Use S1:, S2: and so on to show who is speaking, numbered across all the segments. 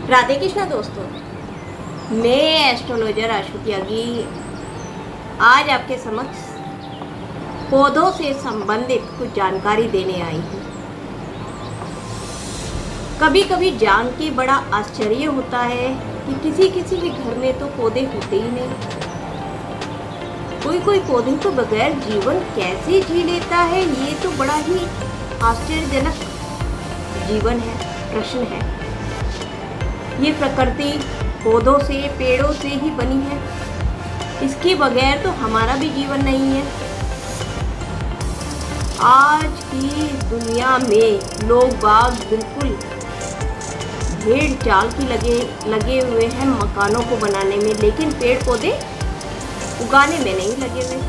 S1: राधे कृष्णा दोस्तों, मैं एस्ट्रोलॉजर आशु त्यागी आज आपके समक्ष पौधों से संबंधित कुछ जानकारी देने आई हूँ। कभी कभी जान के बड़ा आश्चर्य होता है कि किसी किसी के घर में तो पौधे होते ही नहीं। कोई कोई पौधे को बगैर जीवन कैसे जी लेता है, ये तो बड़ा ही आश्चर्यजनक जीवन है, प्रश्न है। ये प्रकृति पौधों से, पेड़ों से ही बनी है। इसके बगैर तो हमारा भी जीवन नहीं है। आज की दुनिया में लोग बाग बिल्कुल भेड़ चाल की लगे हुए हैं मकानों को बनाने में, लेकिन पेड़ पौधे उगाने में नहीं लगे हुए।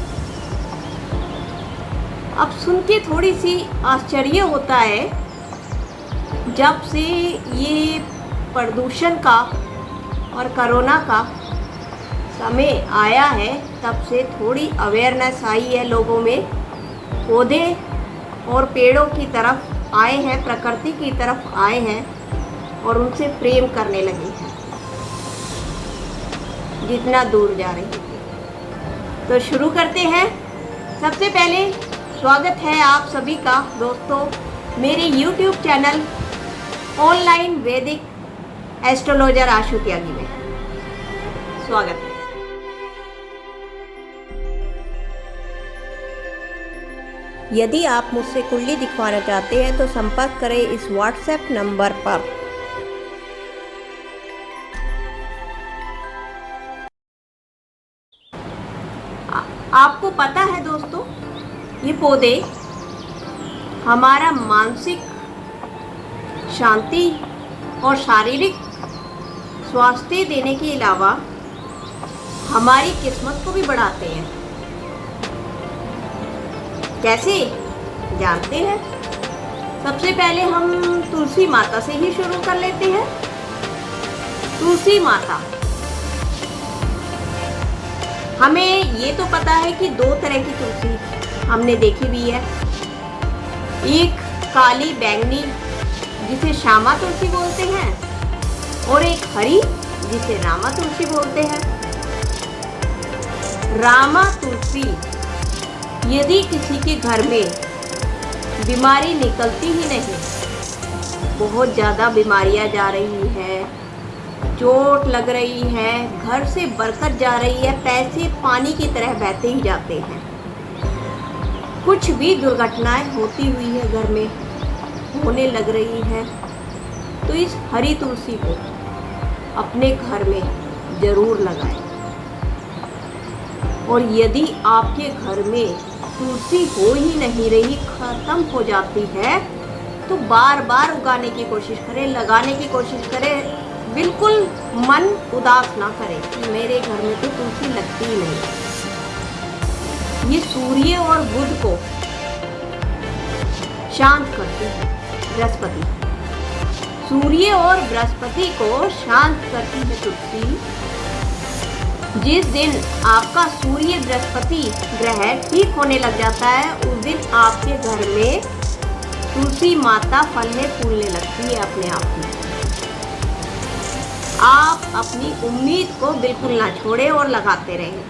S1: अब सुन के थोड़ी सी आश्चर्य होता है। जब से ये प्रदूषण का और कोरोना का समय आया है, तब से थोड़ी अवेयरनेस आई है लोगों में। पौधे और पेड़ों की तरफ आए हैं, प्रकृति की तरफ आए हैं और उनसे प्रेम करने लगे हैं जितना दूर जा रहे हैं। तो शुरू करते हैं। सबसे पहले स्वागत है आप सभी का दोस्तों मेरे YouTube चैनल ऑनलाइन वैदिक एस्ट्रोलॉजर आशु त्यागी में। स्वागत है। यदि आप मुझसे कुंडली दिखवाना चाहते हैं तो संपर्क करें इस WhatsApp नंबर पर। आपको पता है दोस्तों, ये पौधे हमारा मानसिक शांति और शारीरिक स्वास्थ्य देने के अलावा हमारी किस्मत को भी बढ़ाते हैं। कैसे जानते हैं? सबसे पहले हम तुलसी माता से ही शुरू कर लेते हैं। तुलसी माता, हमें ये तो पता है कि दो तरह की तुलसी हमने देखी हुई है। एक काली बैंगनी जिसे श्यामा तुलसी बोलते हैं, और एक हरी जिसे रामा तुलसी बोलते हैं। रामा तुलसी, यदि किसी के घर में बीमारी निकलती ही नहीं, बहुत ज़्यादा बीमारियां जा रही है, चोट लग रही है, घर से बरकत जा रही है, पैसे पानी की तरह बहते ही जाते हैं, कुछ भी दुर्घटनाएं होती हुई है घर में, होने लग रही है, तो इस हरी तुलसी को अपने घर में ज़रूर लगाएं। और यदि आपके घर में तुलसी हो ही नहीं रही, ख़त्म हो जाती है, तो बार बार उगाने की कोशिश करें, लगाने की कोशिश करें। बिल्कुल मन उदास ना करें कि मेरे घर में तो तुलसी लगती ही नहीं। ये सूर्य और बुध को शांत करती है। बृहस्पति, सूर्य और बृहस्पति को शांत करती है तुलसी। जिस दिन आपका सूर्य बृहस्पति ग्रह ठीक होने लग जाता है, उस दिन आपके घर में तुलसी माता फलने फूलने लगती है अपने आप में। आप अपनी उम्मीद को बिल्कुल ना छोड़ें और लगाते रहें।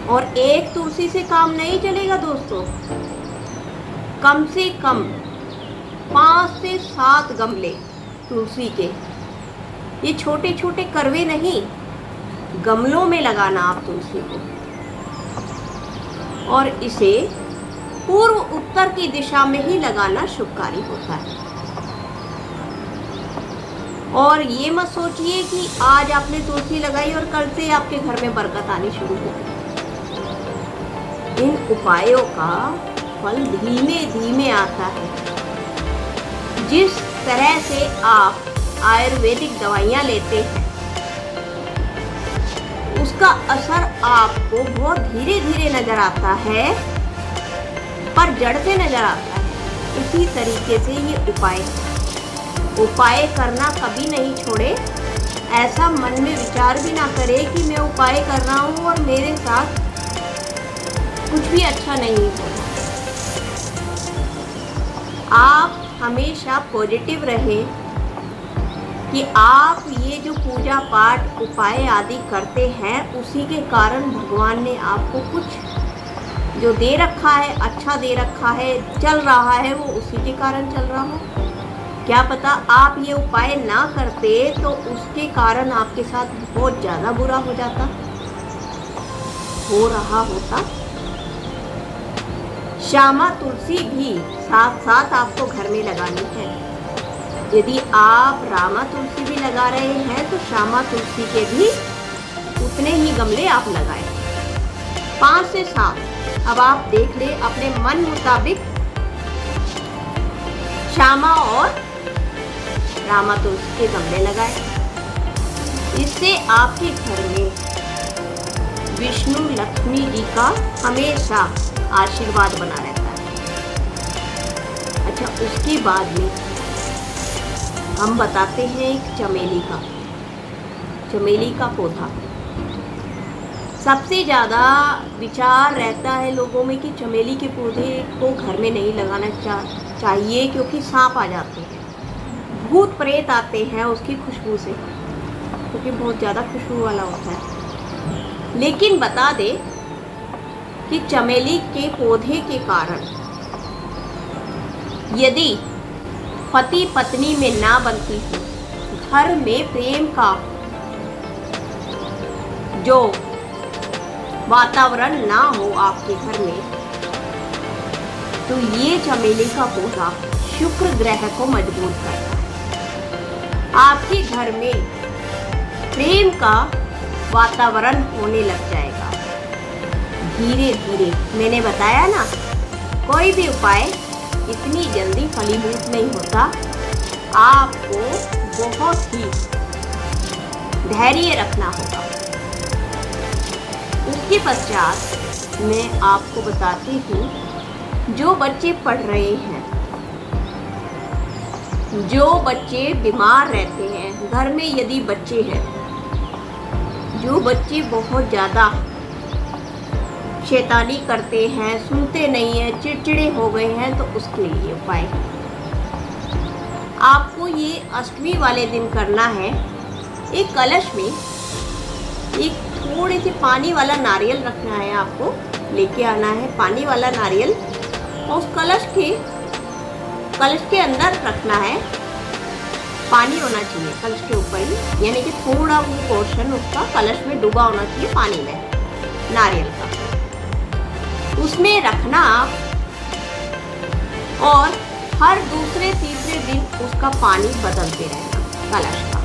S1: और एक तुलसी से काम नहीं चलेगा दोस्तों, कम से कम 5 से 7 गमले तुलसी के, ये छोटे छोटे करवे नहीं, गमलों में लगाना आप तुलसी को। और इसे पूर्व उत्तर की दिशा में ही लगाना शुभकारी होता है। और ये मत सोचिए कि आज आपने तुलसी लगाई और कल से आपके घर में बरकत आनी शुरू हो गई। इन उपायों का फल धीमे धीमे आता है। जिस तरह से आप आयुर्वेदिक दवाइयाँ लेते हैं, उसका असर आपको बहुत धीरे धीरे नजर आता है, पर जड़ से नजर आता है। उसी तरीके से ये उपाय करना कभी नहीं छोड़े। ऐसा मन में विचार भी ना करे कि मैं उपाय कर रहा हूँ और मेरे साथ कुछ भी अच्छा नहीं हो। आप हमेशा पॉजिटिव रहें, कि आप ये जो पूजा पाठ उपाय आदि करते हैं उसी के कारण भगवान ने आपको कुछ जो दे रखा है, अच्छा दे रखा है, चल रहा है, वो उसी के कारण चल रहा हो। क्या पता आप ये उपाय ना करते तो उसके कारण आपके साथ बहुत ज़्यादा बुरा हो जाता, हो रहा होता। श्यामा तुलसी भी साथ साथ आपको घर में लगानी है। यदि आप रामा तुलसी भी लगा रहे हैं तो श्यामा तुलसी के भी उतने ही गमले आप लगाएं, 5 से 7। अब आप देख ले अपने मन मुताबिक श्यामा और रामा तुलसी के गमले लगाएं। इससे आपके घर में विष्णु लक्ष्मी जी का हमेशा आशीर्वाद बना रहता है। अच्छा, उसके बाद में हम बताते हैं एक चमेली का पौधा। सबसे ज़्यादा विचार रहता है लोगों में कि चमेली के पौधे को घर में नहीं लगाना चाहिए क्योंकि सांप आ जाते हैं, भूत प्रेत आते हैं उसकी खुशबू से, क्योंकि बहुत ज़्यादा खुशबू वाला होता है। लेकिन बता दे कि चमेली के पौधे के कारण यदि पति पत्नी में ना बनती हो, घर में प्रेम का जो वातावरण ना हो आपके घर में, तो ये चमेली का पौधा शुक्र ग्रह को मजबूत करता है। आपके घर में प्रेम का वातावरण होने लग जाएगा धीरे धीरे। मैंने बताया ना, कोई भी उपाय इतनी जल्दी फलीभूत नहीं होता, आपको बहुत ही धैर्य रखना होगा। उसके पश्चात मैं आपको बताती हूँ, जो बच्चे पढ़ रहे हैं, जो बच्चे बीमार रहते हैं, घर में यदि बच्चे हैं, जो बच्चे बहुत ज़्यादा शैतानी करते हैं, सुनते नहीं हैं, चिड़चिड़े हो गए हैं, तो उसके लिए उपाय आपको ये अष्टमी वाले दिन करना है। एक कलश में एक थोड़े से पानी वाला नारियल रखना है, आपको लेके आना है पानी वाला नारियल, और उस कलश के अंदर रखना है। पानी होना चाहिए कलश के ऊपर ही, यानी कि थोड़ा वो पोर्शन उसका कलश में डूबा होना चाहिए पानी में, नारियल का, उसमें रखना आप। और हर दूसरे तीसरे दिन उसका पानी बदलते रहना कलश का।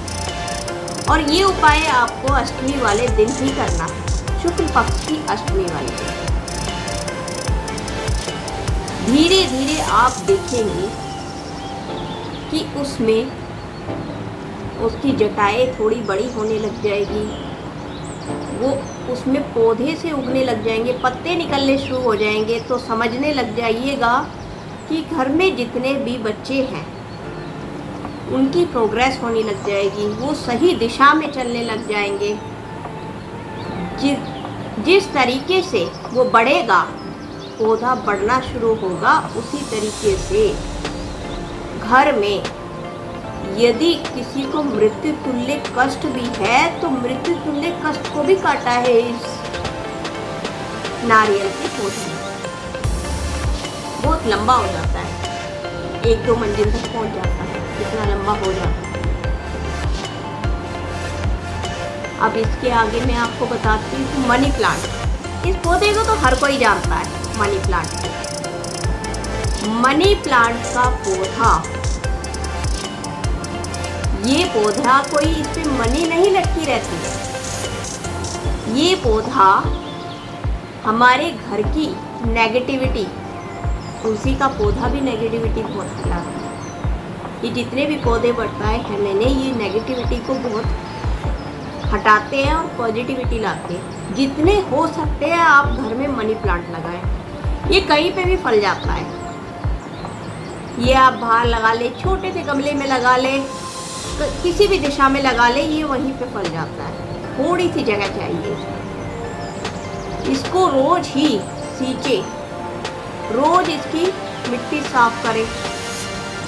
S1: और ये उपाय आपको अष्टमी वाले दिन ही करना है, शुक्ल पक्ष की अष्टमी वाले दिन। धीरे धीरे आप देखेंगे कि उसमें उसकी जटाएं थोड़ी बड़ी होने लग जाएगी, वो उसमें पौधे से उगने लग जाएंगे, पत्ते निकलने शुरू हो जाएंगे। तो समझने लग जाइएगा कि घर में जितने भी बच्चे हैं उनकी प्रोग्रेस होने लग जाएगी, वो सही दिशा में चलने लग जाएंगे। जिस तरीके से वो बढ़ेगा, पौधा बढ़ना शुरू होगा, उसी तरीके से घर में यदि किसी को मृत्यु तुल्य कष्ट भी है तो मृत्यु तुल्य कष्ट को भी काटा है इस नारियल के पौधे। बहुत लंबा हो जाता है, 1-2 मंजिल तक पहुंच जाता है, इतना लंबा हो जाता है। अब इसके आगे मैं आपको बताती हूँ मनी प्लांट। इस पौधे को तो हर कोई जानता है, मनी प्लांट को। मनी प्लांट का पौधा, ये पौधा कोई इस पे मनी नहीं लटकी रहती है। ये पौधा हमारे घर की नेगेटिविटी, तुलसी का पौधा भी नेगेटिविटी बहुत फैलाता है। ये जितने भी पौधे बताए हैं मैंने, ये नेगेटिविटी को बहुत हटाते हैं और पॉजिटिविटी लाते हैं। जितने हो सकते हैं आप घर में मनी प्लांट लगाएं। ये कहीं पे भी फल जाता है। ये आप बाहर लगा ले, छोटे से गमले में लगा ले, किसी भी दिशा में लगा ले, ये वहीं पे फल जाता है। थोड़ी सी जगह चाहिए। इसको रोज ही सींचे, रोज इसकी मिट्टी साफ करें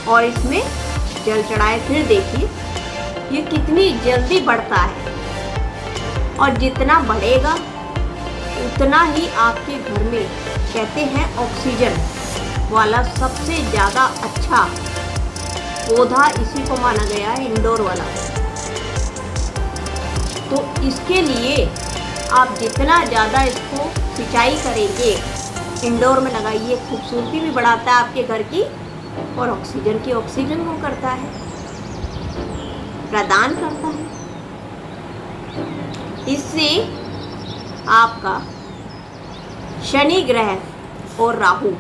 S1: और इसमें जल चढ़ाए। फिर देखिए ये कितनी जल्दी बढ़ता है, और जितना बढ़ेगा उतना ही आपके घर में, कहते हैं, ऑक्सीजन वाला सबसे ज़्यादा अच्छा पौधा इसी को माना गया है, इंडोर वाला। तो इसके लिए आप जितना ज़्यादा इसको सिंचाई करेंगे, इंडोर में लगाइए, खूबसूरती भी बढ़ाता है आपके घर की, और ऑक्सीजन वो करता है, प्रदान करता है। इससे आपका शनि ग्रह और राहु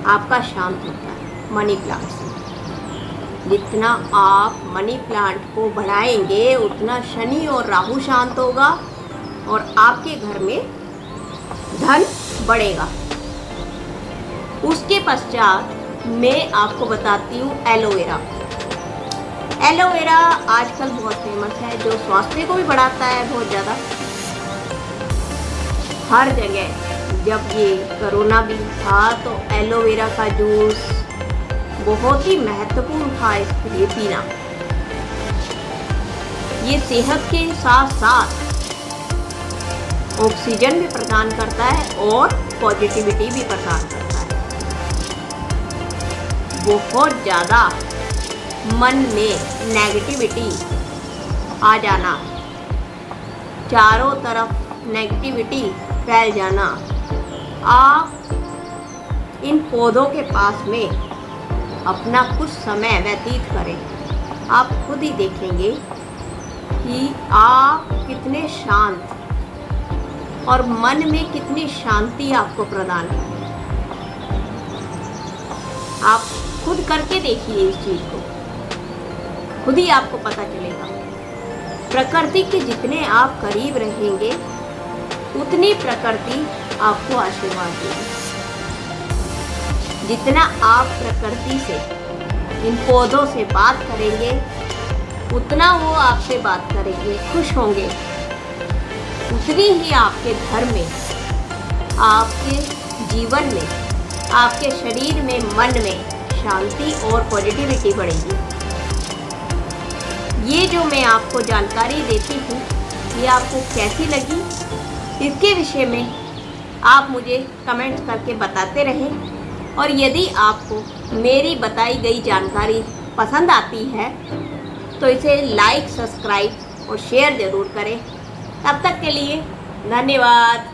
S1: आपका शांत होता है मनी प्लांट से। जितना आप मनी प्लांट को बढ़ाएंगे उतना शनि और राहु शांत होगा और आपके घर में धन बढ़ेगा। उसके पश्चात मैं आपको बताती हूँ एलोवेरा। एलोवेरा आजकल बहुत फेमस है, जो स्वास्थ्य को भी बढ़ाता है बहुत ज़्यादा। हर जगह जब ये कोरोना भी था तो एलोवेरा का जूस बहुत ही महत्वपूर्ण था इसके लिए पीना। ये सेहत के साथ साथ ऑक्सीजन भी प्रदान करता है और पॉजिटिविटी भी प्रदान करता है। बहुत ज़्यादा मन में नेगेटिविटी आ जाना, चारों तरफ नेगेटिविटी फैल जाना, आप इन पौधों के पास में अपना कुछ समय व्यतीत करें, आप खुद ही देखेंगे कि आप कितने शांत और मन में कितनी शांति आपको प्रदान करें। आप खुद करके देखिए इस चीज़ को, खुद ही आपको पता चलेगा। प्रकृति के जितने आप करीब रहेंगे उतनी प्रकृति आपको आशीर्वाद देगी। जितना आप प्रकृति से, इन पौधों से बात करेंगे उतना वो आपसे बात करेंगे, खुश होंगे। उतनी ही आपके घर में, आपके जीवन में, आपके शरीर में, मन में शांति और पॉजिटिविटी बढ़ेगी। ये जो मैं आपको जानकारी देती हूँ ये आपको कैसी लगी, इसके विषय में आप मुझे कमेंट्स करके बताते रहें। और यदि आपको मेरी बताई गई जानकारी पसंद आती है तो इसे लाइक, सब्सक्राइब और शेयर ज़रूर करें। तब तक के लिए धन्यवाद।